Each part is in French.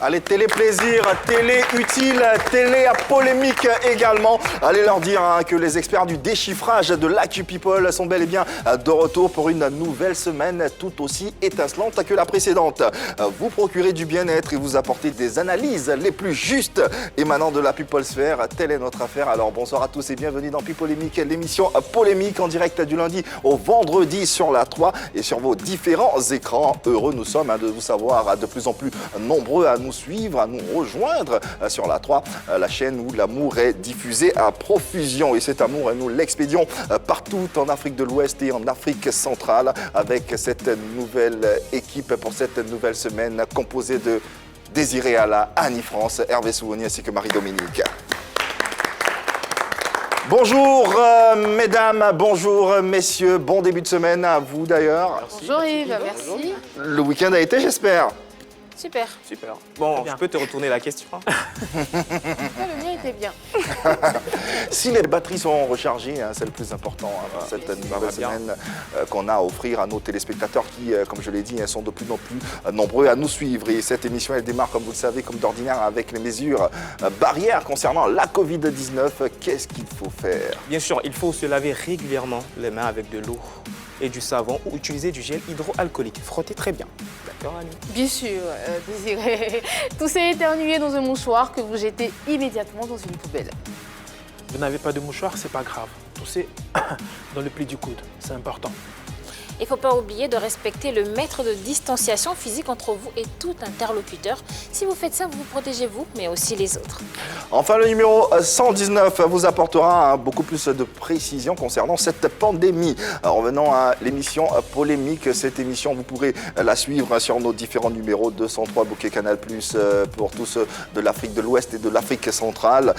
Allez, télé-plaisir, télé-utile, télé-polémique également. Allez leur dire que les experts du déchiffrage de l'Actu People sont bel et bien de retour pour une nouvelle semaine tout aussi étincelante que la précédente. Vous procurez du bien-être et vous apportez des analyses les plus justes émanant de la People Sphère. Telle est notre affaire. Alors bonsoir à tous et bienvenue dans Pipolémique, l'émission polémique en direct du lundi au vendredi sur la 3 et sur vos différents écrans. Heureux nous sommes de vous savoir de plus en plus nombreux à nous suivre, à nous rejoindre sur la 3, la chaîne où l'amour est diffusé à profusion. Et cet amour, nous l'expédions partout en Afrique de l'Ouest et en Afrique centrale avec cette nouvelle équipe pour cette nouvelle semaine composée de Désiré Alla, Annie France, Hervé Souvoni ainsi que Marie-Dominique. Bonjour mesdames, bonjour messieurs, bon début de semaine à vous d'ailleurs. Bonjour Yves, merci. Le week-end a été, j'espère. Super. Super. Bon, je peux te retourner la question. Le mien était bien. Si les batteries sont rechargées, c'est le plus important pour cette nouvelle semaine qu'on a à offrir à nos téléspectateurs qui, comme je l'ai dit, sont de plus en plus nombreux à nous suivre. Et cette émission, elle démarre, comme vous le savez, comme d'ordinaire, avec les mesures barrières concernant la Covid-19. Qu'est-ce qu'il faut faire? Bien sûr, il faut se laver régulièrement les mains avec de l'eau et du savon ou utiliser du gel hydroalcoolique. Frottez très bien. D'accord, Annie? Bien sûr, Désiré. Toussez et éternuez dans un mouchoir que vous jetez immédiatement dans une poubelle. Vous n'avez pas de mouchoir, c'est pas grave. Toussez dans le pli du coude, c'est important. Il ne faut pas oublier de respecter le mètre de distanciation physique entre vous et tout interlocuteur. Si vous faites ça, vous vous protégez vous, mais aussi les autres. Enfin, le numéro 119 vous apportera beaucoup plus de précisions concernant cette pandémie. Revenons à l'émission polémique. Cette émission, vous pourrez la suivre sur nos différents numéros 203 Bouquet Canal+, pour tous de l'Afrique de l'Ouest et de l'Afrique centrale.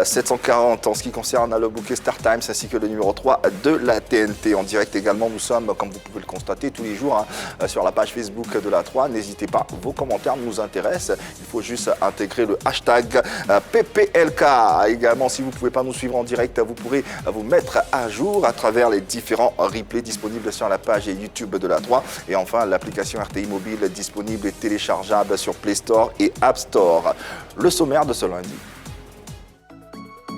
740 en ce qui concerne le bouquet Star Times, ainsi que le numéro 3 de la TNT. En direct également, nous sommes, comme vous pouvez le constater, tous les jours sur la page Facebook de la 3. N'hésitez pas, vos commentaires nous intéressent. Il faut juste intégrer le hashtag PPLK. Également, si vous ne pouvez pas nous suivre en direct, vous pourrez vous mettre à jour à travers les différents replays disponibles sur la page YouTube de la 3. Et enfin, l'application RTI Mobile disponible et téléchargeable sur Play Store et App Store. Le sommaire de ce lundi.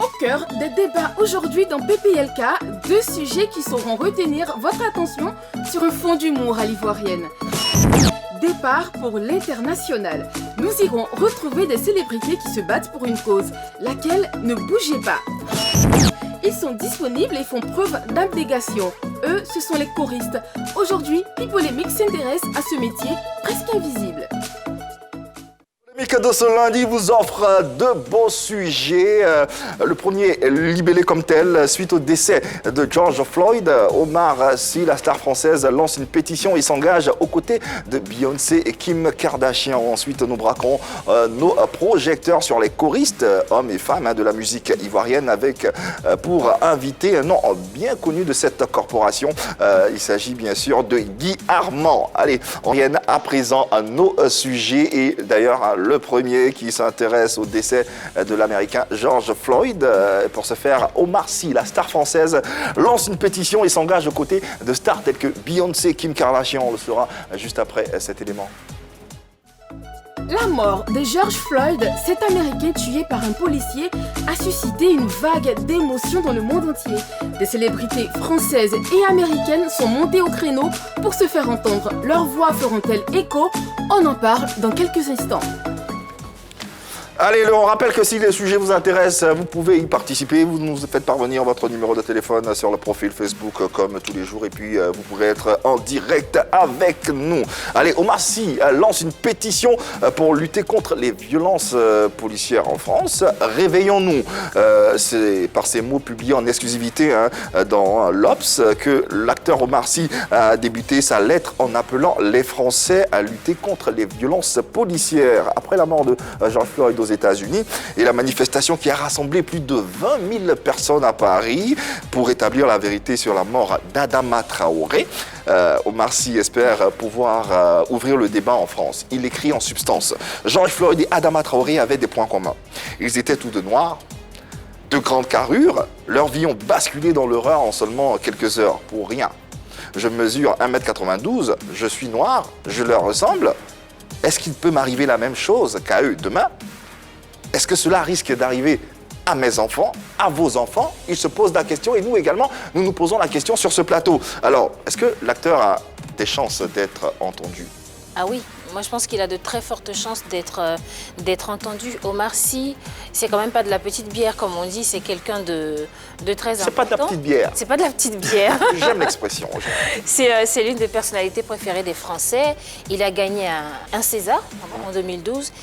Au cœur des débats aujourd'hui dans PPLK, deux sujets qui sauront retenir votre attention sur un fond d'humour à l'ivoirienne. Départ pour l'international. Nous irons retrouver des célébrités qui se battent pour une cause, laquelle ne bougez pas. Ils sont disponibles et font preuve d'abnégation. Eux, ce sont les choristes. Aujourd'hui, Pipolémique s'intéresse à ce métier presque invisible. De ce lundi vous offre deux beaux sujets. Le premier, libellé comme tel, suite au décès de George Floyd, Omar Sy, la star française, lance une pétition et s'engage aux côtés de Beyoncé et Kim Kardashian. Ensuite, nous braquons nos projecteurs sur les choristes, hommes et femmes de la musique ivoirienne, avec pour inviter un nom bien connu de cette corporation. Il s'agit bien sûr de Guy Armand. Allez, on vient à présent à nos sujets et d'ailleurs le premier qui s'intéresse au décès de l'Américain George Floyd. Pour ce faire, Omar Sy, la star française, lance une pétition et s'engage aux côtés de stars telles que Beyoncé, Kim Kardashian. On le saura juste après cet élément. La mort de George Floyd, cet Américain tué par un policier, a suscité une vague d'émotions dans le monde entier. Des célébrités françaises et américaines sont montées au créneau pour se faire entendre. Leurs voix feront-elles écho? On en parle dans quelques instants. Allez, on rappelle que si les sujets vous intéressent, vous pouvez y participer. Vous nous faites parvenir votre numéro de téléphone sur le profil Facebook comme tous les jours. Et puis, vous pourrez être en direct avec nous. Allez, Omar Sy lance une pétition pour lutter contre les violences policières en France. Réveillons-nous. C'est par ces mots publiés en exclusivité dans l'Obs que l'acteur Omar Sy a débuté sa lettre en appelant les Français à lutter contre les violences policières. Après la mort de George Floyd aux États-Unis et la manifestation qui a rassemblé plus de 20 000 personnes à Paris pour établir la vérité sur la mort d'Adama Traoré. Omar Sy espère pouvoir ouvrir le débat en France. Il écrit en substance: George Floyd et Adama Traoré avaient des points communs. Ils étaient tous de noirs, de grande carrure. Leurs vies ont basculé dans l'horreur en seulement quelques heures, pour rien. Je mesure 1,92 m, je suis noir, je leur ressemble. est-ce qu'il peut m'arriver la même chose qu'à eux demain? Est-ce que cela risque d'arriver à mes enfants, à vos enfants? Ils se posent la question et nous également, nous nous posons la question sur ce plateau. Alors, est-ce que l'acteur a des chances d'être entendu? Ah oui, moi je pense qu'il a de très fortes chances d'être entendu. Omar Sy, c'est quand même pas de la petite bière comme on dit, c'est quelqu'un de très important. C'est pas de la petite bière. C'est pas de la petite bière. J'aime l'expression. C'est l'une des personnalités préférées des Français. Il a gagné un César en 2012.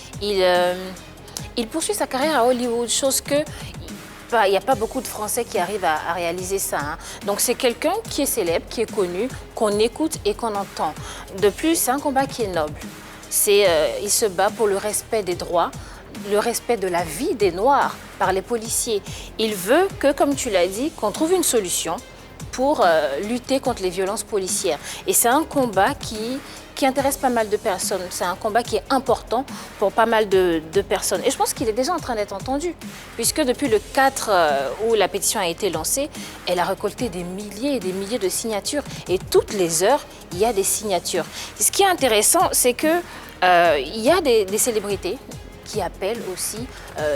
Il poursuit sa carrière à Hollywood, chose que il n'y a pas beaucoup de Français qui arrivent à réaliser ça. Hein. Donc c'est quelqu'un qui est célèbre, qui est connu, qu'on écoute et qu'on entend. De plus, c'est un combat qui est noble. Il se bat pour le respect des droits, le respect de la vie des Noirs par les policiers. Il veut que, comme tu l'as dit, qu'on trouve une solution pour lutter contre les violences policières. Et c'est un combat qui intéresse pas mal de personnes. C'est un combat qui est important pour pas mal de personnes. Et je pense qu'il est déjà en train d'être entendu, puisque depuis le 4 où la pétition a été lancée, elle a récolté des milliers et des milliers de signatures. Et toutes les heures, il y a des signatures. Ce qui est intéressant, c'est que il y a des célébrités qui appellent aussi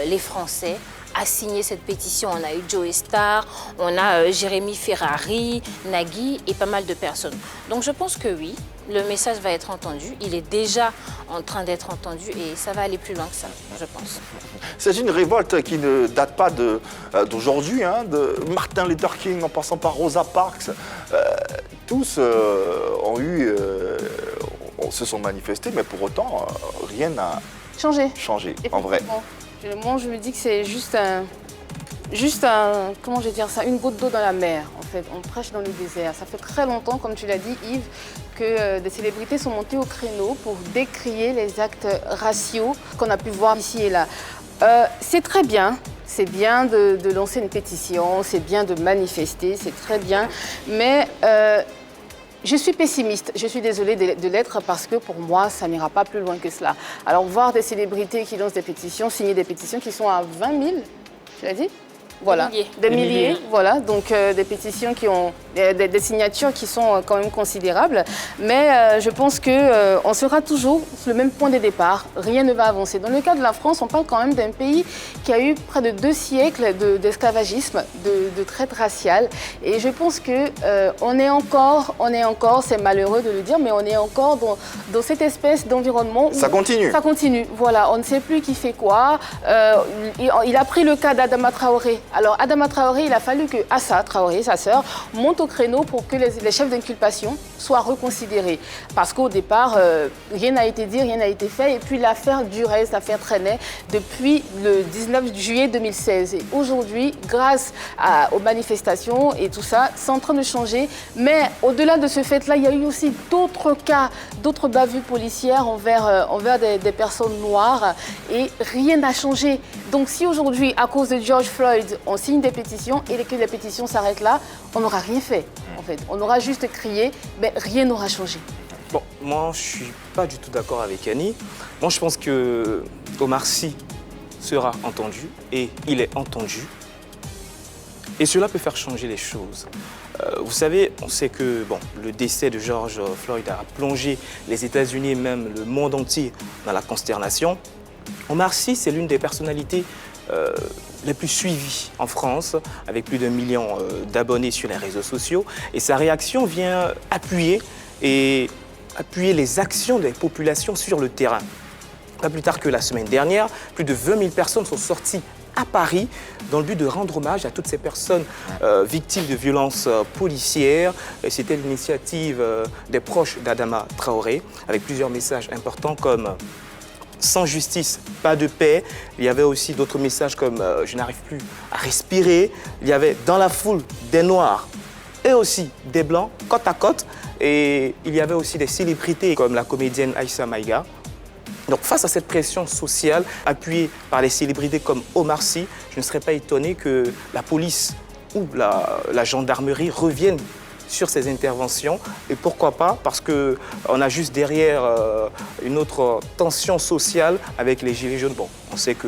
les Français à signer cette pétition. On a eu Joe Star, on a Jérémy Ferrari, Nagui et pas mal de personnes. Donc je pense que oui, le message va être entendu. Il est déjà en train d'être entendu et ça va aller plus loin que ça, je pense. C'est une révolte qui ne date pas d'aujourd'hui, hein, de Martin Luther King en passant par Rosa Parks. Tous se sont manifestés, mais pour autant, rien n'a changé en vrai. Moi, je me dis que c'est juste comment je vais dire ça, une goutte d'eau dans la mer, en fait. On prêche dans le désert. Ça fait très longtemps, comme tu l'as dit, Yves, que des célébrités sont montées au créneau pour décrier les actes raciaux qu'on a pu voir ici et là. C'est très bien. C'est bien de lancer une pétition, c'est bien de manifester, c'est très bien. Mais je suis pessimiste, je suis désolée de l'être parce que pour moi, ça n'ira pas plus loin que cela. Alors, voir des célébrités qui lancent des pétitions, signer des pétitions qui sont à 20 000, tu l'as dit? Voilà, des milliers, voilà, donc des pétitions qui ont des signatures qui sont quand même considérables, mais je pense qu'on sera toujours sur le même point de départ, rien ne va avancer. Dans le cas de la France, on parle quand même d'un pays qui a eu près de 2 siècles d'esclavagisme, de traite raciale, et je pense qu'on est encore, c'est malheureux de le dire, mais on est encore dans cette espèce d'environnement où ça continue. Ça continue, voilà, on ne sait plus qui fait quoi. Il a pris le cas d'Adama Traoré. Alors, Adama Traoré, il a fallu que Assa Traoré, sa sœur, monte au créneau pour que les chefs d'inculpation soient reconsidérés. Parce qu'au départ, rien n'a été dit, rien n'a été fait. Et puis, l'affaire durait, l'affaire traînait depuis le 19 juillet 2016. Et aujourd'hui, grâce aux manifestations et tout ça, c'est en train de changer. Mais au-delà de ce fait-là, il y a eu aussi d'autres cas, d'autres bavures policières envers des personnes noires. Et rien n'a changé. Donc, si aujourd'hui, à cause de George Floyd, on signe des pétitions et que les pétitions s'arrêtent là, on n'aura rien fait, en fait. On aura juste crié, mais rien n'aura changé. Bon, moi, je ne suis pas du tout d'accord avec Annie. Moi, je pense que Omar Sy sera entendu et il est entendu. Et cela peut faire changer les choses. Vous savez, on sait que le décès de George Floyd a plongé les États-Unis et même le monde entier dans la consternation. Omar Sy, c'est l'une des personnalités les plus suivies en France, avec plus d'1 million d'abonnés sur les réseaux sociaux. Et sa réaction vient appuyer les actions des populations sur le terrain. Pas plus tard que la semaine dernière, plus de 20 000 personnes sont sorties à Paris dans le but de rendre hommage à toutes ces personnes victimes de violences policières. C'était l'initiative des proches d'Adama Traoré, avec plusieurs messages importants comme sans justice, pas de paix. Il y avait aussi d'autres messages comme je n'arrive plus à respirer. Il y avait dans la foule des Noirs et aussi des Blancs, côte à côte. Et il y avait aussi des célébrités comme la comédienne Aïssa Maïga. Donc face à cette pression sociale appuyée par les célébrités comme Omar Sy, je ne serais pas étonné que la police ou la gendarmerie reviennent sur ces interventions. Et pourquoi pas? Parce qu'on a juste derrière une autre tension sociale avec les Gilets jaunes. Bon, on sait que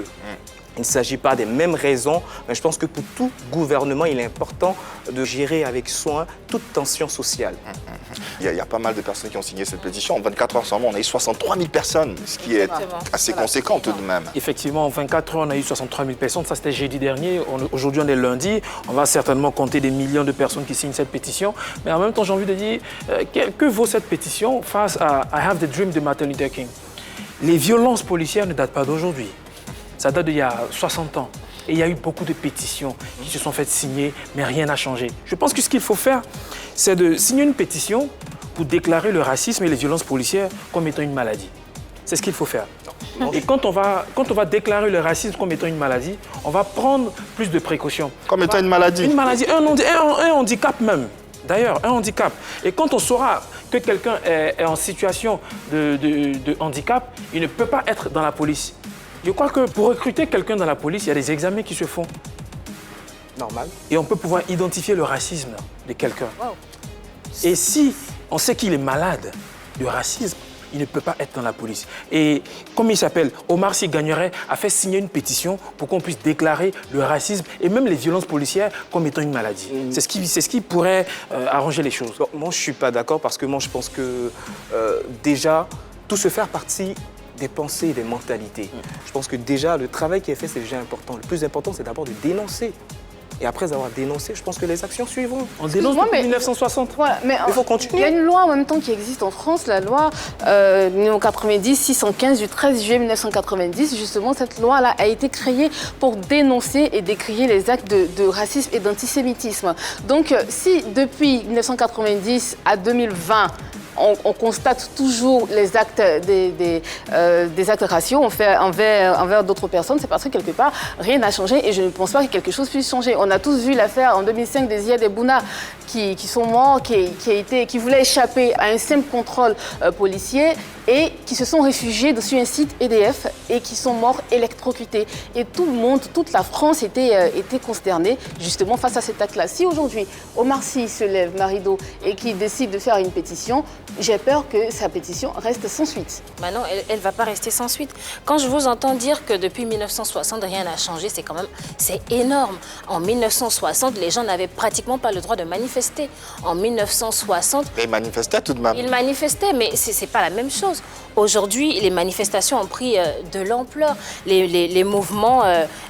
Il ne s'agit pas des mêmes raisons, mais je pense que pour tout gouvernement, il est important de gérer avec soin toute tension sociale. Il y a pas mal de personnes qui ont signé cette pétition. En 24 heures seulement, on a eu 63 000 personnes, ce qui est assez conséquent tout de même. Effectivement, en 24 heures, on a eu 63 000 personnes. Ça, c'était jeudi dernier. Aujourd'hui, on est lundi. On va certainement compter des millions de personnes qui signent cette pétition. Mais en même temps, j'ai envie de dire, que vaut cette pétition face à I Have the Dream de Martin Luther King? Les violences policières ne datent pas d'aujourd'hui. Ça date d'il y a 60 ans. Et il y a eu beaucoup de pétitions qui se sont faites signer, mais rien n'a changé. Je pense que ce qu'il faut faire, c'est de signer une pétition pour déclarer le racisme et les violences policières comme étant une maladie. C'est ce qu'il faut faire. Et quand on va déclarer le racisme comme étant une maladie, on va prendre plus de précautions. Comme étant une maladie? Une maladie, un handicap même. D'ailleurs, un handicap. Et quand on saura que quelqu'un est en situation de handicap, il ne peut pas être dans la police. Je crois que pour recruter quelqu'un dans la police, il y a des examens qui se font. Normal. Et on peut pouvoir identifier le racisme de quelqu'un. Wow. Et si on sait qu'il est malade de racisme, il ne peut pas être dans la police. Et comme il s'appelle, Omar Sy Gagnerait a fait signer une pétition pour qu'on puisse déclarer le racisme et même les violences policières comme étant une maladie. C'est ce qui pourrait arranger les choses. Bon, moi, je ne suis pas d'accord parce que moi, je pense que déjà, tout se fait partie des pensées et des mentalités. Je pense que déjà, le travail qui est fait, c'est déjà important. Le plus important, c'est d'abord de dénoncer. Et après avoir dénoncé, je pense que les actions suivront. On dénonce depuis 1960. Voilà, mais Il faut continuer. Il y a une loi en même temps qui existe en France, la loi 90-615 du 13 juillet 1990. Justement, cette loi-là a été créée pour dénoncer et décrier les actes de racisme et d'antisémitisme. Donc, si depuis 1990 à 2020, on constate toujours les actes des actes raciaux envers d'autres personnes, c'est parce que quelque part, rien n'a changé et je ne pense pas que quelque chose puisse changer. On a tous vu l'affaire en 2005 des Ziad et Bouna qui sont morts, qui voulaient échapper à un simple contrôle policier et qui se sont réfugiés sur un site EDF et qui sont morts électrocutés. Et tout le monde, toute la France était consternée justement face à cet acte-là. Si aujourd'hui, Omar Sy se lève, Marido, et qu'il décide de faire une pétition, j'ai peur que sa pétition reste sans suite. Bah non, elle ne va pas rester sans suite. Quand je vous entends dire que depuis 1960, rien n'a changé, c'est énorme. En 1960, les gens n'avaient pratiquement pas le droit de manifester. En 1960... Mais ils manifestaient tout de même. Ils manifestaient, mais ce n'est pas la même chose. Aujourd'hui, les manifestations ont pris de l'ampleur. Les mouvements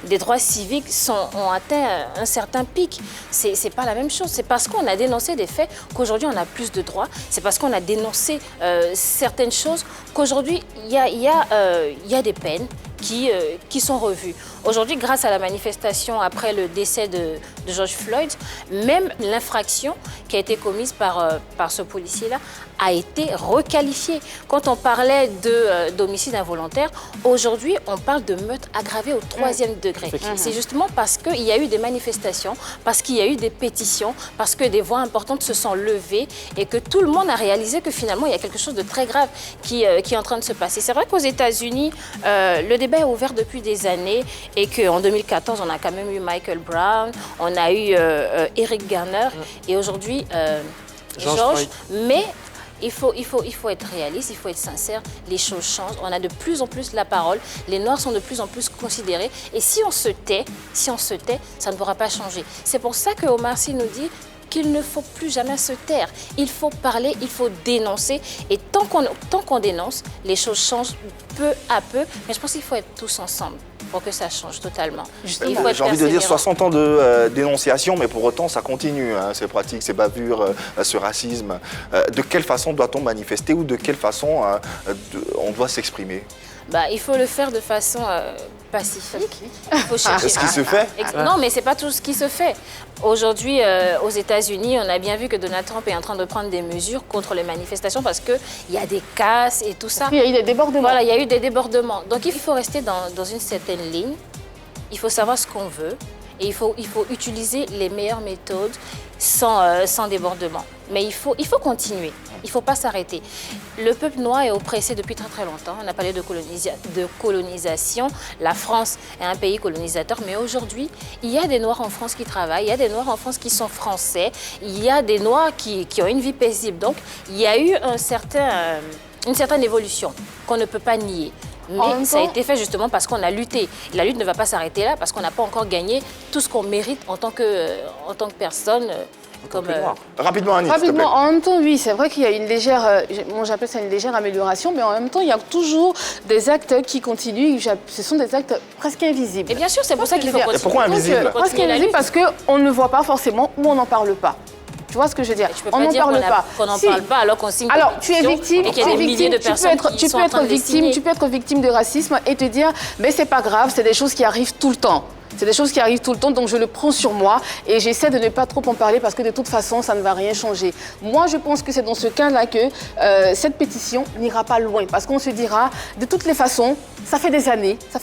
des droits civiques ont atteint un certain pic. Ce n'est pas la même chose. C'est parce qu'on a dénoncé des faits qu'aujourd'hui on a plus de droits. C'est parce qu'on a dénoncé certaines choses qu'aujourd'hui il y a des peines qui sont revues. Aujourd'hui, grâce à la manifestation après le décès de George Floyd, même l'infraction qui a été commise par ce policier-là a été requalifiée. Quand on parlait d'homicide involontaire, aujourd'hui, on parle de meurtre aggravé au 3e degré. C'est justement parce qu'il y a eu des manifestations, parce qu'il y a eu des pétitions, parce que des voix importantes se sont levées et que tout le monde a réalisé que finalement, il y a quelque chose de très grave qui est en train de se passer. C'est vrai qu'aux États-Unis, le débat est ouvert depuis des années et qu'en 2014, on a quand même eu Michael Brown, on a eu Eric Garner et aujourd'hui George. Mais il faut être réaliste, il faut être sincère, les choses changent, on a de plus en plus la parole, les Noirs sont de plus en plus considérés et si on se tait, ça ne pourra pas changer. C'est pour ça que Omar Sy nous dit qu'il ne faut plus jamais se taire. Il faut parler, il faut dénoncer. Et tant qu'on dénonce, les choses changent peu à peu. Mais je pense qu'il faut être tous ensemble pour que ça change totalement. J'ai envie de dire 60 ans de dénonciation, mais pour autant, ça continue, hein, ces pratiques, ces bavures, ce racisme. De quelle façon doit-on manifester ou de quelle façon on doit s'exprimer? Il faut le faire de façon pacifique. Il faut chercher. Est-ce qu'il se fait? Non, mais ce n'est pas tout ce qui se fait. Aujourd'hui, aux États-Unis, on a bien vu que Donald Trump est en train de prendre des mesures contre les manifestations parce qu'il y a des casses et tout ça. Il y a eu des débordements. Voilà, il y a eu des débordements. Donc, il faut rester dans une certaine ligne. Il faut savoir ce qu'on veut. Et il faut utiliser les meilleures méthodes sans débordement. Mais il faut continuer, il ne faut pas s'arrêter. Le peuple noir est oppressé depuis très très longtemps. On a parlé de colonisation. La France est un pays colonisateur, mais aujourd'hui, il y a des Noirs en France qui travaillent, il y a des Noirs en France qui sont français, il y a des Noirs qui ont une vie paisible. Donc, il y a eu une certaine évolution qu'on ne peut pas nier. Mais ça a été fait justement parce qu'on a lutté. Et la lutte ne va pas s'arrêter là parce qu'on n'a pas encore gagné tout ce qu'on mérite en tant que personne. Rapidement, Annie, s'il te plaît. Rapidement, en même temps, oui, c'est vrai qu'il y a une légère, moi j'appelle ça une légère amélioration, mais en même temps, il y a toujours des actes qui continuent. Ce sont des actes presque invisibles. Et bien sûr, c'est pour ça qu'il faut continuer. Et pourquoi invisible? Presque invisible parce qu'on ne voit pas forcément ou on n'en parle pas. Tu vois ce que je veux dire? Tu peux pas dire qu'on n'en parle pas alors qu'on signe. Alors, tu es victime, et qu'il y a des milliers de personnes qui sont en train de les signer. Tu peux être victime de racisme et te dire, mais c'est pas grave, c'est des choses qui arrivent tout le temps. C'est des choses qui arrivent tout le temps, donc je le prends sur moi et j'essaie de ne pas trop en parler parce que de toute façon, ça ne va rien changer. Moi, je pense que c'est dans ce cas-là que cette pétition n'ira pas loin parce qu'on se dira, de toutes les façons, ça fait des années, ça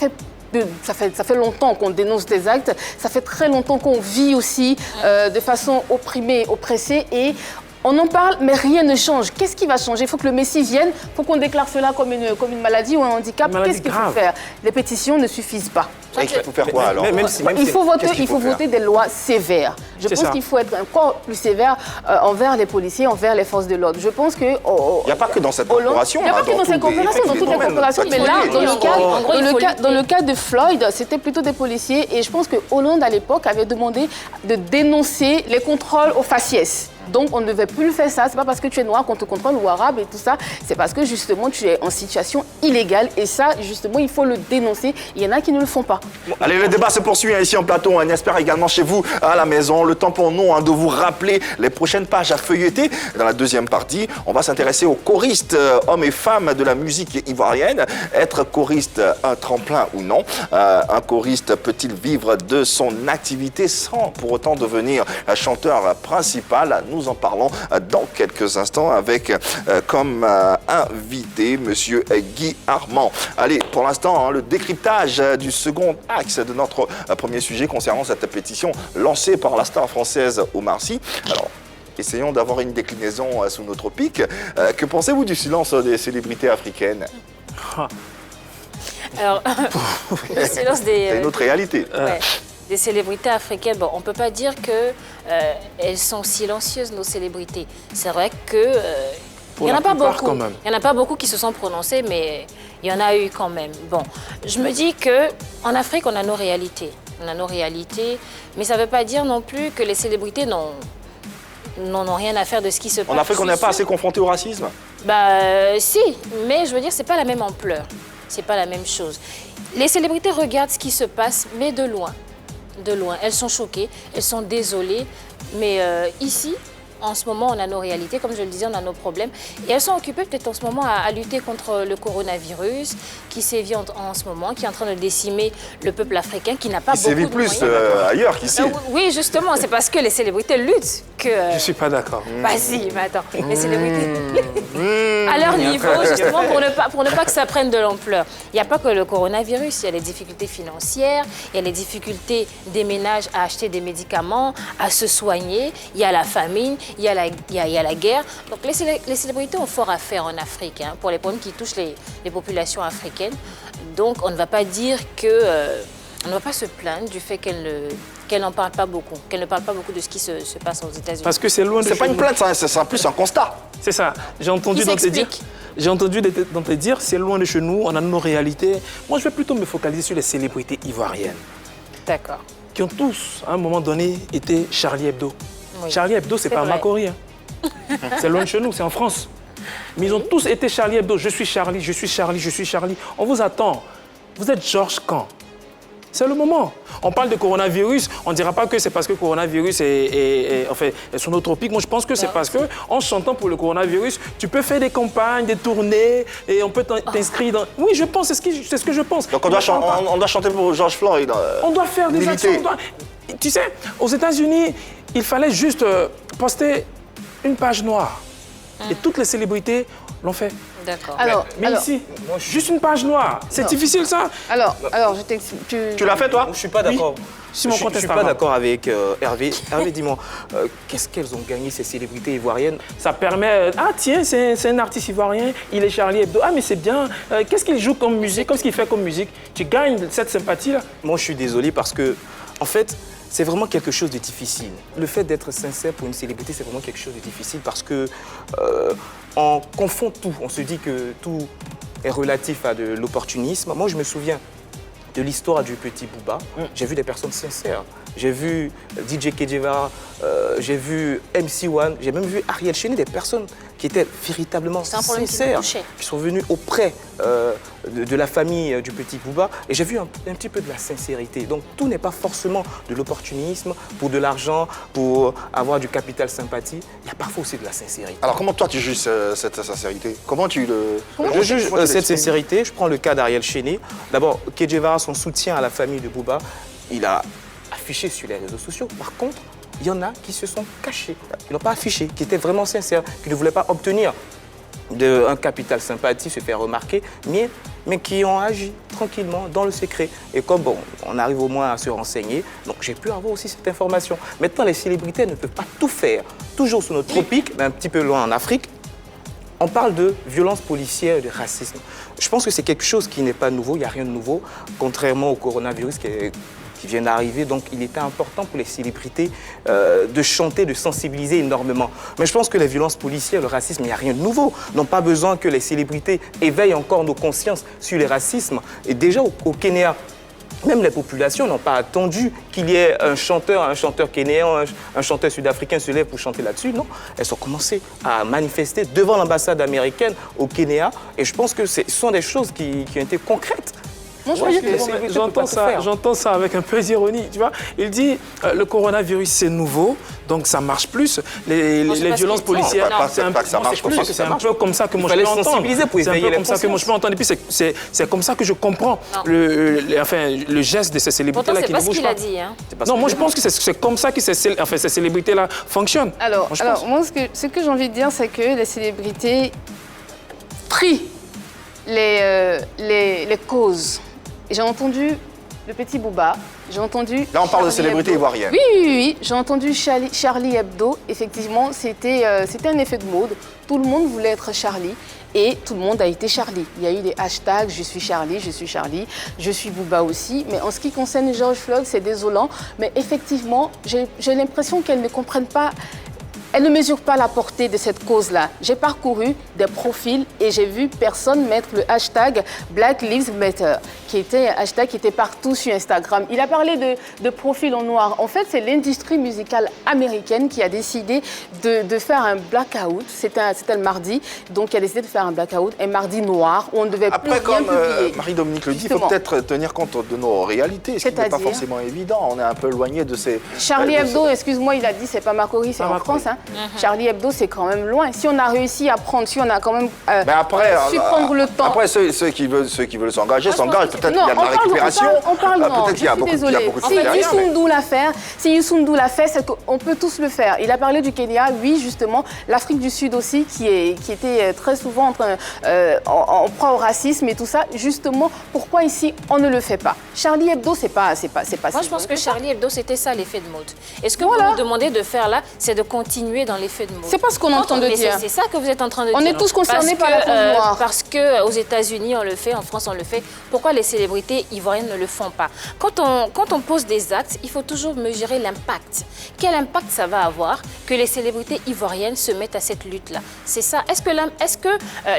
fait longtemps qu'on dénonce des actes, ça fait très longtemps qu'on vit aussi de façon opprimée, oppressée et on en parle, mais rien ne change. Qu'est-ce qui va changer? Il faut que le Messie vienne, il faut qu'on déclare cela comme une maladie ou un handicap. Qu'est-ce qu'il faut faire? Les pétitions ne suffisent pas. Et il faut faire quoi alors? Il faut voter des lois sévères. Je pense qu'il faut être encore plus sévère envers les policiers, envers les forces de l'ordre. Je pense que... Il n'y a pas que dans cette corporation. Il n'y a pas que dans cette corporation, dans toutes les corporations. Mais là, dans le cas de Floyd, c'était plutôt des policiers. Et je pense que Hollande, à l'époque, avait demandé de dénoncer les contrôles aux faciès. Donc, on ne devait plus faire ça. Ce n'est pas parce que tu es noir qu'on te contrôle ou arabe et tout ça. C'est parce que, justement, tu es en situation illégale. Et ça, justement, il faut le dénoncer. Il y en a qui ne le font pas. Allez, le débat se poursuit ici en plateau. On espère également chez vous, à la maison. Le temps pour nous de vous rappeler les prochaines pages à feuilleter. Dans la deuxième partie, on va s'intéresser aux choristes, hommes et femmes de la musique ivoirienne. Être choriste, un tremplin ou non? Un choriste peut-il vivre de son activité sans pour autant devenir chanteur principal? Nous en parlons dans quelques instants avec comme invité Monsieur Guy Armand. Allez, pour l'instant, le décryptage du second axe de notre premier sujet concernant cette pétition lancée par la star française Omar Sy. Alors, essayons d'avoir une déclinaison sous nos tropiques. Que pensez-vous du silence des célébrités africaines? Alors, le silence des... C'est une autre réalité. Des célébrités africaines, bon, on ne peut pas dire qu'elles sont silencieuses, nos célébrités. C'est vrai que... il n'y en a pas beaucoup. Il n'y en a pas beaucoup qui se sont prononcés, mais il y en a eu quand même. Bon, je me dis qu'en Afrique, on a nos réalités. On a nos réalités, mais ça ne veut pas dire non plus que les célébrités n'ont rien à faire de ce qui se passe. En Afrique, on n'est pas assez confronté au racisme? Si, mais je veux dire, ce n'est pas la même ampleur. Ce n'est pas la même chose. Les célébrités regardent ce qui se passe, mais de loin. De loin. Elles sont choquées, elles sont désolées, mais ici, en ce moment, on a nos réalités, comme je le disais, on a nos problèmes. Et elles sont occupées peut-être en ce moment à lutter contre le coronavirus qui sévit en ce moment, qui est en train de décimer le peuple africain, qui n'a pas beaucoup de moyens. Il sévit plus ailleurs qu'ici. Oui, justement, c'est parce que les célébrités luttent que... Je ne suis pas d'accord. Bah si, mais attends, les célébrités... à leur niveau, justement, pour ne pas que ça prenne de l'ampleur. Il n'y a pas que le coronavirus, il y a les difficultés financières, il y a les difficultés des ménages à acheter des médicaments, à se soigner, il y a la famine, il y a la guerre. Donc les célébrités ont fort à faire en Afrique pour les problèmes qui touchent les populations africaines. Donc on ne va pas dire que... on ne va pas se plaindre du fait qu'elle n'en parle pas beaucoup, qu'elle ne parle pas beaucoup de ce qui se passe aux États-Unis. Parce que c'est loin de... C'est pas une plainte, c'est plus un constat. C'est ça. J'ai entendu dans te dire, c'est loin de chez nous, on a nos réalités. Moi, je vais plutôt me focaliser sur les célébrités ivoiriennes. D'accord. Qui ont tous, à un moment donné, été Charlie Hebdo. Oui. Charlie Hebdo, c'est pas Macori. C'est loin de chez nous, c'est en France. Mais ils ont tous été Charlie Hebdo. Je suis Charlie, je suis Charlie, je suis Charlie. On vous attend. Vous êtes Georges quand? C'est le moment. On parle de coronavirus, on ne dira pas que c'est parce que le coronavirus est sur nos tropiques. Moi, je pense que c'est parce qu'en chantant pour le coronavirus, tu peux faire des campagnes, des tournées, et on peut t'inscrire dans... Oui, je pense, c'est ce que je pense. Donc on doit chanter pour George Floyd. On doit faire des actions. Tu sais, aux États-Unis, il fallait juste poster une page noire. Et toutes les célébrités l'ont fait. D'accord. Mais ici, juste une page noire. C'est difficile, ça. Alors, je t'explique. Tu l'as fait, toi? Je ne suis pas d'accord. Oui. Je ne suis pas d'accord avec Hervé. Hervé, dis-moi, qu'est-ce qu'elles ont gagné, ces célébrités ivoiriennes? Ça permet... Ah tiens, c'est un artiste ivoirien, il est Charlie Hebdo. Ah mais c'est bien. Qu'est-ce qu'il joue comme musique? Qu'est-ce qu'il fait comme musique? Tu gagnes cette sympathie-là? Moi, je suis désolé parce que, en fait, c'est vraiment quelque chose de difficile. Le fait d'être sincère pour une célébrité, c'est vraiment quelque chose de difficile parce que on confond tout. On se dit que tout est relatif à de l'opportunisme. Moi, je me souviens de l'histoire du petit Booba. J'ai vu des personnes sincères. J'ai vu DJ Kedjeva, j'ai vu MC1, j'ai même vu Ariel Cheney, des personnes qui étaient véritablement sincères, qui sont venues auprès de la famille du petit Booba. Et j'ai vu un petit peu de la sincérité. Donc tout n'est pas forcément de l'opportunisme, pour de l'argent, pour avoir du capital sympathie. Il y a parfois aussi de la sincérité. Alors comment toi tu juges cette sincérité? Comment tu le... Je juge cette sincérité. Je prends le cas d'Ariel Cheney. D'abord, Kedjeva, son soutien à la famille de Booba, il a affiché sur les réseaux sociaux. Par contre, il y en a qui se sont cachés, qui n'ont pas affiché, qui étaient vraiment sincères, qui ne voulaient pas obtenir un capital sympathie, se faire remarquer, mais qui ont agi tranquillement dans le secret. Et comme bon, on arrive au moins à se renseigner, donc j'ai pu avoir aussi cette information. Maintenant, les célébrités ne peuvent pas tout faire. Toujours sous notre tropique, mais un petit peu loin en Afrique, on parle de violence policière et de racisme. Je pense que c'est quelque chose qui n'est pas nouveau, il n'y a rien de nouveau, contrairement au coronavirus qui vient d'arriver. Donc il était important pour les célébrités de chanter, de sensibiliser énormément. Mais je pense que les violences policières, le racisme, il n'y a rien de nouveau. N'ont pas besoin que les célébrités éveillent encore nos consciences sur les racismes. Et déjà au Kenya, même les populations n'ont pas attendu qu'il y ait un chanteur kényan, un chanteur sud-africain se lève pour chanter là-dessus. Non, elles ont commencé à manifester devant l'ambassade américaine au Kenya. Et je pense que ce sont des choses qui ont été concrètes. Moi, J'entends ça avec un peu d'ironie, tu vois. Il dit le coronavirus c'est nouveau, donc ça marche plus. Les violences policières, c'est un peu comme ça que moi je peux entendre. C'est un peu comme ça que moi je peux entendre. Et puis c'est comme ça que je comprends le geste de ces célébrités-là qui ne bougent pas. C'est pas ce qu'il a dit. Hein. Non, moi je pense que c'est comme ça que ces célébrités-là fonctionnent. Alors moi ce que j'ai envie de dire, c'est que les célébrités trient les causes. J'ai entendu le petit Booba, j'ai entendu... Là, on parle de célébrités ivoiriennes. Oui. J'ai entendu Charlie Hebdo. Effectivement, c'était un effet de mode. Tout le monde voulait être Charlie et tout le monde a été Charlie. Il y a eu des hashtags « Je suis Charlie »,« Je suis Charlie »,« Je suis Booba aussi ». Mais en ce qui concerne George Floyd, c'est désolant. Mais effectivement, j'ai l'impression qu'elles ne comprennent pas... Elles ne mesurent pas la portée de cette cause-là. J'ai parcouru des profils et j'ai vu personne mettre le hashtag Black Lives Matter, qui était un hashtag qui était partout sur Instagram. Il a parlé de profils en noir. En fait, c'est l'industrie musicale américaine qui a décidé de faire un blackout. C'était le mardi, donc qui a décidé de faire un blackout, un mardi noir, où on ne devait plus rien publier. Après, comme Marie-Dominique le dit, il faut peut-être tenir compte de nos réalités, ce qui n'est pas forcément évident. On est un peu éloigné de ces... Charlie Hebdo, excuse-moi, il a dit, c'est pas Macquarie, c'est en France. Hein. Charlie Hebdo, c'est quand même loin. Si on a réussi à prendre, si on a quand même su prendre le temps. Après, ceux qui veulent s'engager, s'engagent. Peut-être qu'il y a de la récupération. Peut-être qu'il y a beaucoup de choses derrière. Si Youssou N'Dour l'a fait, c'est qu'on peut tous le faire. Il a parlé du Kenya, oui, justement. L'Afrique du Sud aussi, qui était très souvent en proie au racisme et tout ça. Justement, pourquoi ici, on ne le fait pas? Charlie Hebdo, c'est pas Moi, je pense que Charlie Hebdo, c'était ça l'effet de mode. Et ce que vous nous demandez de faire là, c'est de continuer dans l'effet de mode. C'est pas ce qu'on entend de dire. C'est ça que vous êtes en train de dire. On est tous concernés par la peau noire. Parce qu'aux États-Unis, on le fait, en France, on le fait. Pourquoi les célébrités ivoiriennes ne le font pas? Quand on pose des actes, il faut toujours mesurer l'impact. Quel impact ça va avoir que les célébrités ivoiriennes se mettent à cette lutte-là? C'est ça. Est-ce que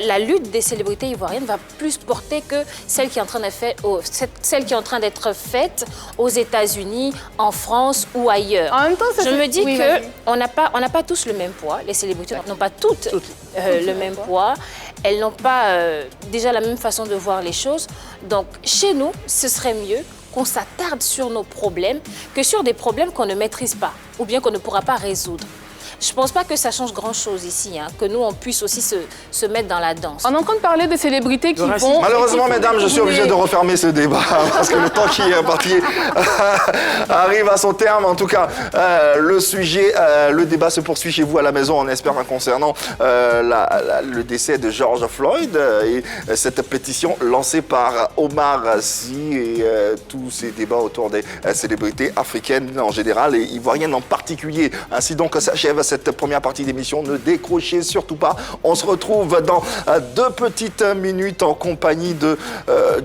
la lutte des célébrités ivoiriennes va plus porter que celle qui est en train d'être faite aux États-Unis, en France ou ailleurs? En même temps, je me dis qu'on n'a pas tous le même poids. Les célébrités n'ont pas toutes le même poids. Elles n'ont pas déjà la même façon de voir les choses. Donc, chez nous, ce serait mieux qu'on s'attarde sur nos problèmes que sur des problèmes qu'on ne maîtrise pas ou bien qu'on ne pourra pas résoudre. Je ne pense pas que ça change grand-chose ici, hein, que nous, on puisse aussi se mettre dans la danse. On est en train de parler de célébrités qui vont... Malheureusement, mesdames, je suis obligé de refermer ce débat parce que le temps qui est imparti arrive à son terme. En tout cas, le débat se poursuit chez vous à la maison, on espère, concernant le décès de George Floyd et cette pétition lancée par Omar Sy et tous ces débats autour des célébrités africaines en général et ivoiriennes en particulier. Ainsi donc s'achève poursuivre cette première partie d'émission. Ne décrochez surtout pas. On se retrouve dans 2 petites minutes en compagnie de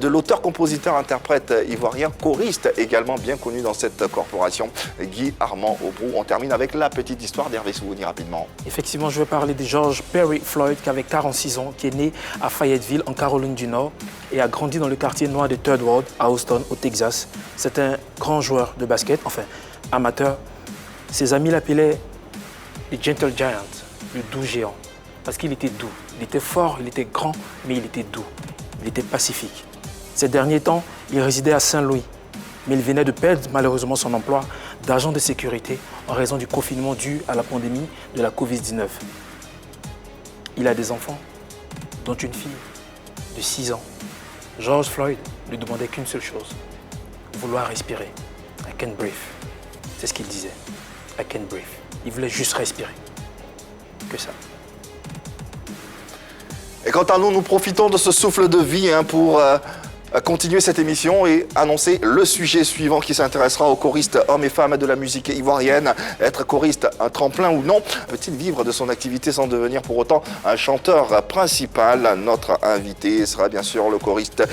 l'auteur, compositeur, interprète ivoirien, choriste également bien connu dans cette corporation, Guy Armand Aubrou. On termine avec la petite histoire d'Hervé Souveni rapidement. Effectivement, je vais parler de George Perry Floyd qui avait 46 ans, qui est né à Fayetteville en Caroline du Nord et a grandi dans le quartier noir de Third Ward à Houston au Texas. C'est un grand joueur de basket, enfin amateur. Ses amis l'appelaient le Gentle Giant, le doux géant, parce qu'il était doux. Il était fort, il était grand, mais il était doux. Il était pacifique. Ces derniers temps, il résidait à Saint-Louis, mais il venait de perdre malheureusement son emploi d'agent de sécurité en raison du confinement dû à la pandémie de la Covid-19. Il a des enfants, dont une fille de 6 ans. George Floyd ne demandait qu'une seule chose, vouloir respirer. I can breathe. C'est ce qu'il disait. I can breathe. Il voulait juste respirer. Que ça. Et quant à nous, nous profitons de ce souffle de vie pour continuer cette émission et annoncer le sujet suivant qui s'intéressera aux choristes hommes et femmes de la musique ivoirienne. Être choriste, un tremplin ou non? Peut-il vivre de son activité sans devenir pour autant un chanteur principal? Notre invité sera bien sûr le choriste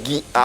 Guy Armand.